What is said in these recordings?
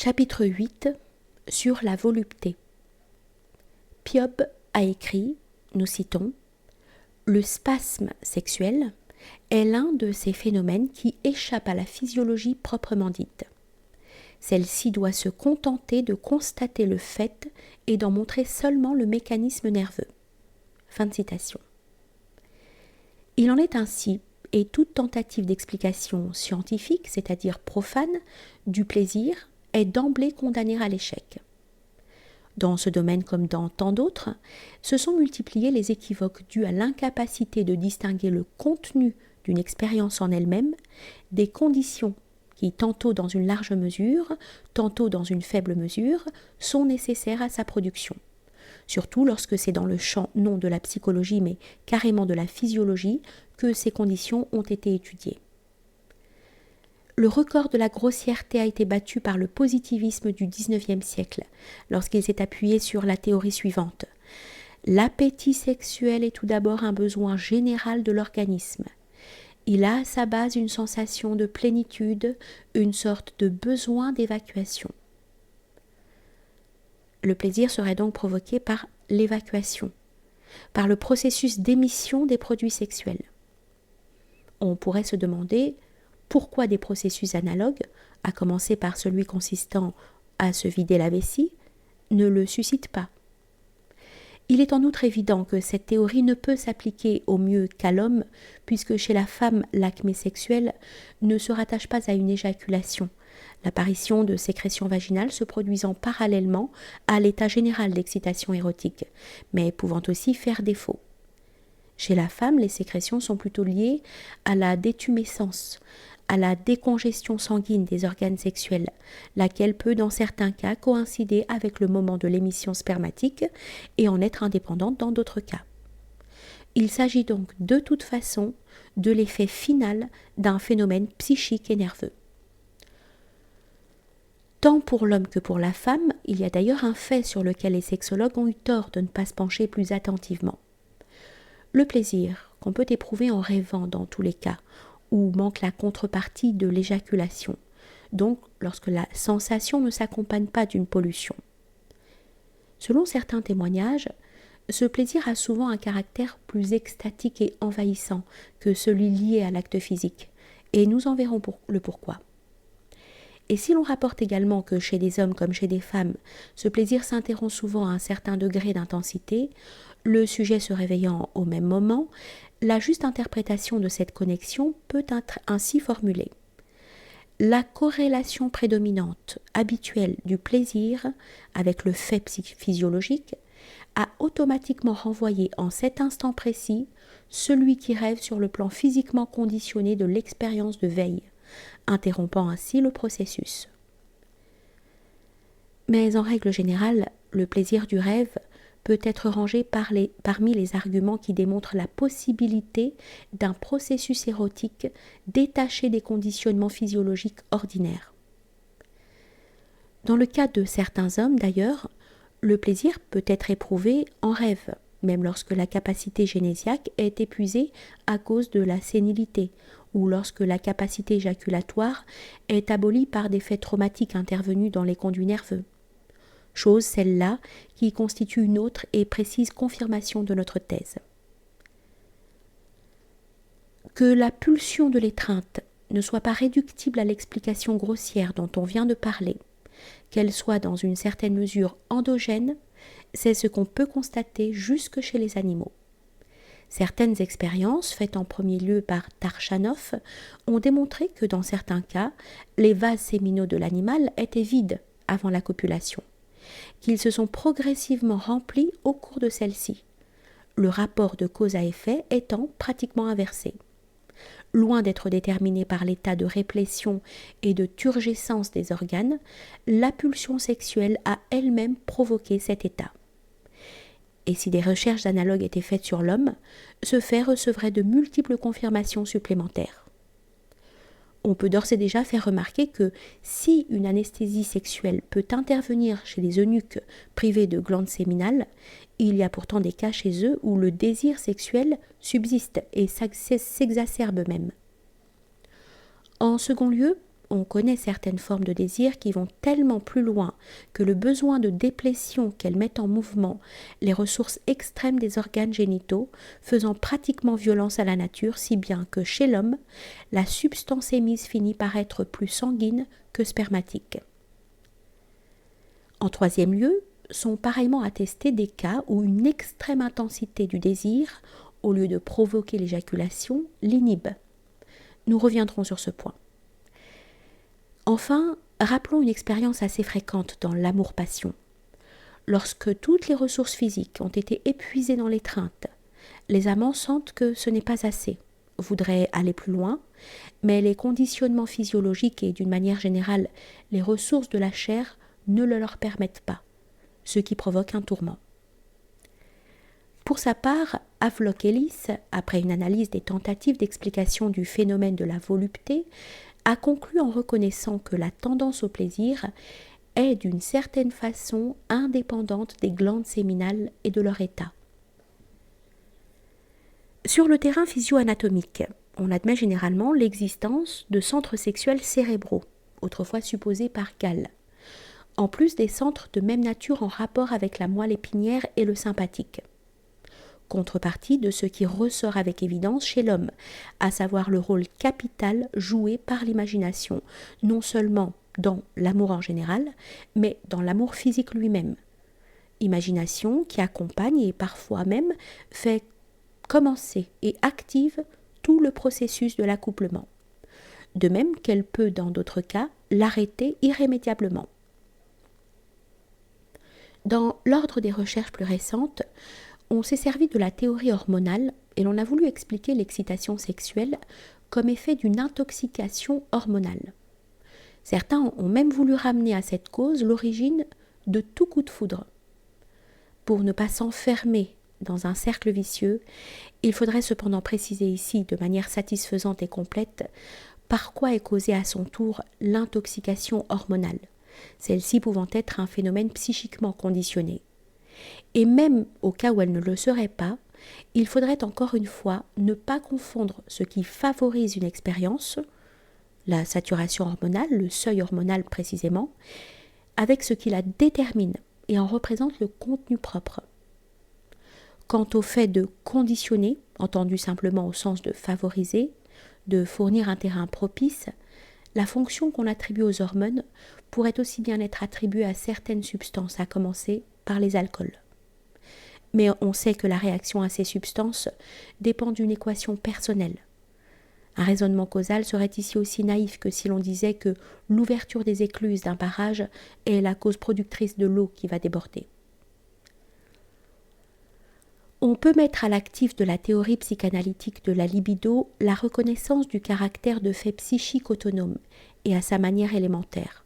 Chapitre 8 sur la volupté. Piob a écrit, nous citons, « Le spasme sexuel est l'un de ces phénomènes qui échappent à la physiologie proprement dite. Celle-ci doit se contenter de constater le fait et d'en montrer seulement le mécanisme nerveux. » Fin de citation. Il en est ainsi, et toute tentative d'explication scientifique, c'est-à-dire profane, du plaisir, est d'emblée condamnée à l'échec. Dans ce domaine comme dans tant d'autres, se sont multipliés les équivoques dus à l'incapacité de distinguer le contenu d'une expérience en elle-même des conditions qui, tantôt dans une large mesure, tantôt dans une faible mesure, sont nécessaires à sa production. Surtout lorsque c'est dans le champ non de la psychologie mais carrément de la physiologie que ces conditions ont été étudiées. Le record de la grossièreté a été battu par le positivisme du XIXe siècle, lorsqu'il s'est appuyé sur la théorie suivante. L'appétit sexuel est tout d'abord un besoin général de l'organisme. Il a à sa base une sensation de plénitude, une sorte de besoin d'évacuation. Le plaisir serait donc provoqué par l'évacuation, par le processus d'émission des produits sexuels. On pourrait se demander pourquoi des processus analogues, à commencer par celui consistant à se vider la vessie, ne le suscitent pas. Il est en outre évident que cette théorie ne peut s'appliquer au mieux qu'à l'homme, puisque chez la femme, l'acmé sexuel ne se rattache pas à une éjaculation, l'apparition de sécrétions vaginales se produisant parallèlement à l'état général d'excitation érotique, mais pouvant aussi faire défaut. Chez la femme, les sécrétions sont plutôt liées à la détumescence, à la décongestion sanguine des organes sexuels, laquelle peut dans certains cas coïncider avec le moment de l'émission spermatique et en être indépendante dans d'autres cas. Il s'agit donc de toute façon de l'effet final d'un phénomène psychique et nerveux. Tant pour l'homme que pour la femme, il y a d'ailleurs un fait sur lequel les sexologues ont eu tort de ne pas se pencher plus attentivement. Le plaisir qu'on peut éprouver en rêvant dans tous les cas, où manque la contrepartie de l'éjaculation, donc lorsque la sensation ne s'accompagne pas d'une pollution. Selon certains témoignages, ce plaisir a souvent un caractère plus extatique et envahissant que celui lié à l'acte physique, et nous en verrons le pourquoi. Et si l'on rapporte également que chez des hommes comme chez des femmes, ce plaisir s'interrompt souvent à un certain degré d'intensité, le sujet se réveillant au même moment, la juste interprétation de cette connexion peut être ainsi formulée. La corrélation prédominante, habituelle du plaisir avec le fait physiologique a automatiquement renvoyé en cet instant précis celui qui rêve sur le plan physiquement conditionné de l'expérience de veille, interrompant ainsi le processus. Mais en règle générale, le plaisir du rêve peut être rangé parmi les arguments qui démontrent la possibilité d'un processus érotique détaché des conditionnements physiologiques ordinaires. Dans le cas de certains hommes d'ailleurs, le plaisir peut être éprouvé en rêve, même lorsque la capacité génésiaque est épuisée à cause de la sénilité, ou lorsque la capacité éjaculatoire est abolie par des faits traumatiques intervenus dans les conduits nerveux. Chose celle-là qui constitue une autre et précise confirmation de notre thèse. Que la pulsion de l'étreinte ne soit pas réductible à l'explication grossière dont on vient de parler, qu'elle soit dans une certaine mesure endogène, c'est ce qu'on peut constater jusque chez les animaux. Certaines expériences, faites en premier lieu par Tarchanov, ont démontré que dans certains cas, les vases séminaux de l'animal étaient vides avant la copulation, qu'ils se sont progressivement remplis au cours de celle-ci, le rapport de cause à effet étant pratiquement inversé. Loin d'être déterminé par l'état de réplétion et de turgescence des organes, la pulsion sexuelle a elle-même provoqué cet état. Et si des recherches analogues étaient faites sur l'homme, ce fait recevrait de multiples confirmations supplémentaires. On peut d'ores et déjà faire remarquer que si une anesthésie sexuelle peut intervenir chez les eunuques privés de glandes séminales, il y a pourtant des cas chez eux où le désir sexuel subsiste et s'exacerbe même. En second lieu, on connaît certaines formes de désir qui vont tellement plus loin que le besoin de déplétion qu'elles mettent en mouvement les ressources extrêmes des organes génitaux, faisant pratiquement violence à la nature, si bien que chez l'homme, la substance émise finit par être plus sanguine que spermatique. En troisième lieu, sont pareillement attestés des cas où une extrême intensité du désir, au lieu de provoquer l'éjaculation, l'inhibe. Nous reviendrons sur ce point. Enfin, rappelons une expérience assez fréquente dans l'amour-passion. Lorsque toutes les ressources physiques ont été épuisées dans l'étreinte, les amants sentent que ce n'est pas assez, voudraient aller plus loin, mais les conditionnements physiologiques et d'une manière générale les ressources de la chair ne le leur permettent pas, ce qui provoque un tourment. Pour sa part, Havelock Ellis, après une analyse des tentatives d'explication du phénomène de la volupté, a conclu en reconnaissant que la tendance au plaisir est d'une certaine façon indépendante des glandes séminales et de leur état. Sur le terrain physio-anatomique, on admet généralement l'existence de centres sexuels cérébraux, autrefois supposés par Gall, en plus des centres de même nature en rapport avec la moelle épinière et le sympathique. Contrepartie de ce qui ressort avec évidence chez l'homme, à savoir le rôle capital joué par l'imagination, non seulement dans l'amour en général, mais dans l'amour physique lui-même. Imagination qui accompagne et parfois même fait commencer et active tout le processus de l'accouplement. De même qu'elle peut, dans d'autres cas, l'arrêter irrémédiablement. Dans l'ordre des recherches plus récentes, on s'est servi de la théorie hormonale et l'on a voulu expliquer l'excitation sexuelle comme effet d'une intoxication hormonale. Certains ont même voulu ramener à cette cause l'origine de tout coup de foudre. Pour ne pas s'enfermer dans un cercle vicieux, il faudrait cependant préciser ici de manière satisfaisante et complète par quoi est causée à son tour l'intoxication hormonale, celle-ci pouvant être un phénomène psychiquement conditionné. Et même au cas où elle ne le serait pas, il faudrait encore une fois ne pas confondre ce qui favorise une expérience, la saturation hormonale, le seuil hormonal précisément, avec ce qui la détermine et en représente le contenu propre. Quant au fait de conditionner, entendu simplement au sens de favoriser, de fournir un terrain propice, la fonction qu'on attribue aux hormones pourrait aussi bien être attribuée à certaines substances, à commencer par les alcools. Mais on sait que la réaction à ces substances dépend d'une équation personnelle. Un raisonnement causal serait ici aussi naïf que si l'on disait que l'ouverture des écluses d'un barrage est la cause productrice de l'eau qui va déborder. On peut mettre à l'actif de la théorie psychanalytique de la libido la reconnaissance du caractère de fait psychique autonome et à sa manière élémentaire,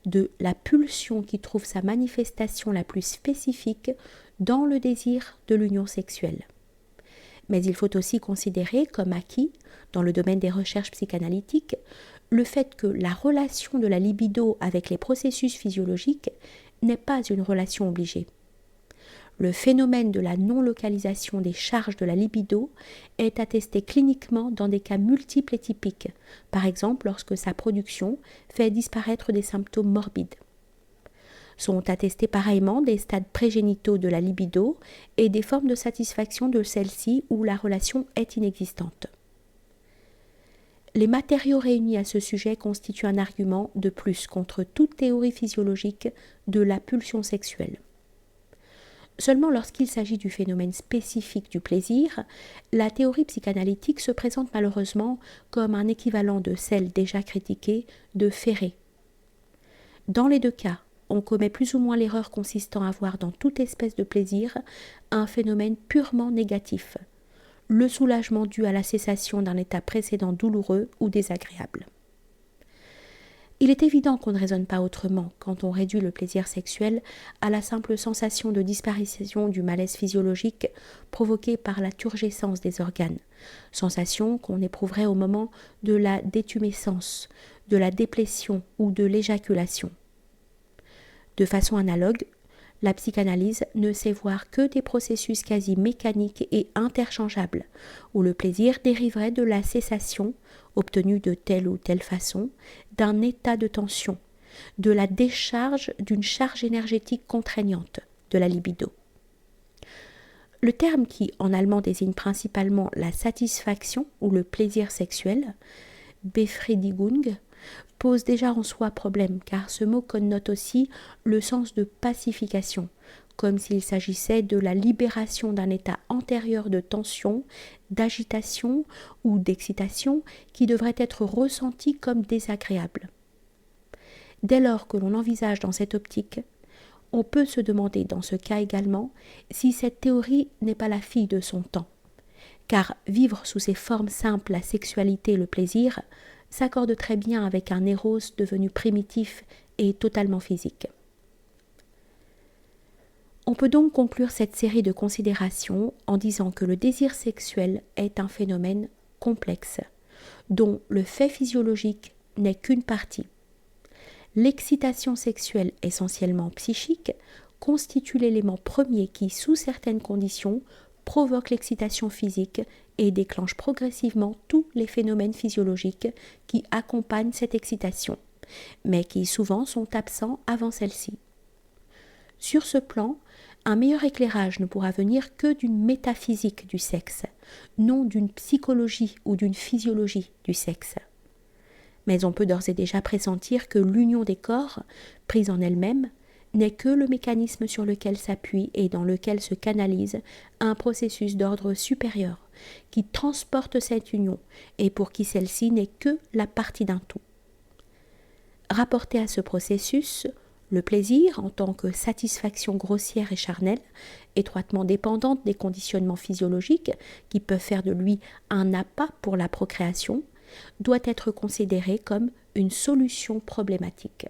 de la pulsion qui trouve sa manifestation la plus spécifique dans le désir de l'union sexuelle. Mais il faut aussi considérer comme acquis, dans le domaine des recherches psychanalytiques, le fait que la relation de la libido avec les processus physiologiques n'est pas une relation obligée. Le phénomène de la non-localisation des charges de la libido est attesté cliniquement dans des cas multiples et typiques, par exemple lorsque sa production fait disparaître des symptômes morbides. Sont attestés pareillement des stades prégénitaux de la libido et des formes de satisfaction de celle-ci où la relation est inexistante. Les matériaux réunis à ce sujet constituent un argument de plus contre toute théorie physiologique de la pulsion sexuelle. Seulement lorsqu'il s'agit du phénomène spécifique du plaisir, la théorie psychanalytique se présente malheureusement comme un équivalent de celle déjà critiquée de Ferré. Dans les deux cas, on commet plus ou moins l'erreur consistant à voir dans toute espèce de plaisir un phénomène purement négatif, le soulagement dû à la cessation d'un état précédent douloureux ou désagréable. Il est évident qu'on ne raisonne pas autrement quand on réduit le plaisir sexuel à la simple sensation de disparition du malaise physiologique provoqué par la turgescence des organes, sensation qu'on éprouverait au moment de la détumescence, de la déplétion ou de l'éjaculation. De façon analogue, la psychanalyse ne sait voir que des processus quasi mécaniques et interchangeables, où le plaisir dériverait de la cessation, obtenue de telle ou telle façon, d'un état de tension, de la décharge d'une charge énergétique contraignante, de la libido. Le terme qui, en allemand, désigne principalement la satisfaction ou le plaisir sexuel, Befriedigung, pose déjà en soi problème, car ce mot connote aussi le sens de pacification, comme s'il s'agissait de la libération d'un état antérieur de tension, d'agitation ou d'excitation qui devrait être ressenti comme désagréable. Dès lors que l'on envisage dans cette optique, on peut se demander dans ce cas également si cette théorie n'est pas la fille de son temps, car vivre sous ces formes simples la sexualité et le plaisir s'accorde très bien avec un éros devenu primitif et totalement physique. On peut donc conclure cette série de considérations en disant que le désir sexuel est un phénomène complexe, dont le fait physiologique n'est qu'une partie. L'excitation sexuelle essentiellement psychique constitue l'élément premier qui, sous certaines conditions, provoque l'excitation physique et déclenche progressivement tous les phénomènes physiologiques qui accompagnent cette excitation, mais qui souvent sont absents avant celle-ci. Sur ce plan, un meilleur éclairage ne pourra venir que d'une métaphysique du sexe, non d'une psychologie ou d'une physiologie du sexe. Mais on peut d'ores et déjà pressentir que l'union des corps, prise en elle-même, n'est que le mécanisme sur lequel s'appuie et dans lequel se canalise un processus d'ordre supérieur qui transporte cette union et pour qui celle-ci n'est que la partie d'un tout. Rapporté à ce processus, le plaisir, en tant que satisfaction grossière et charnelle, étroitement dépendante des conditionnements physiologiques qui peuvent faire de lui un appât pour la procréation, doit être considéré comme une solution problématique.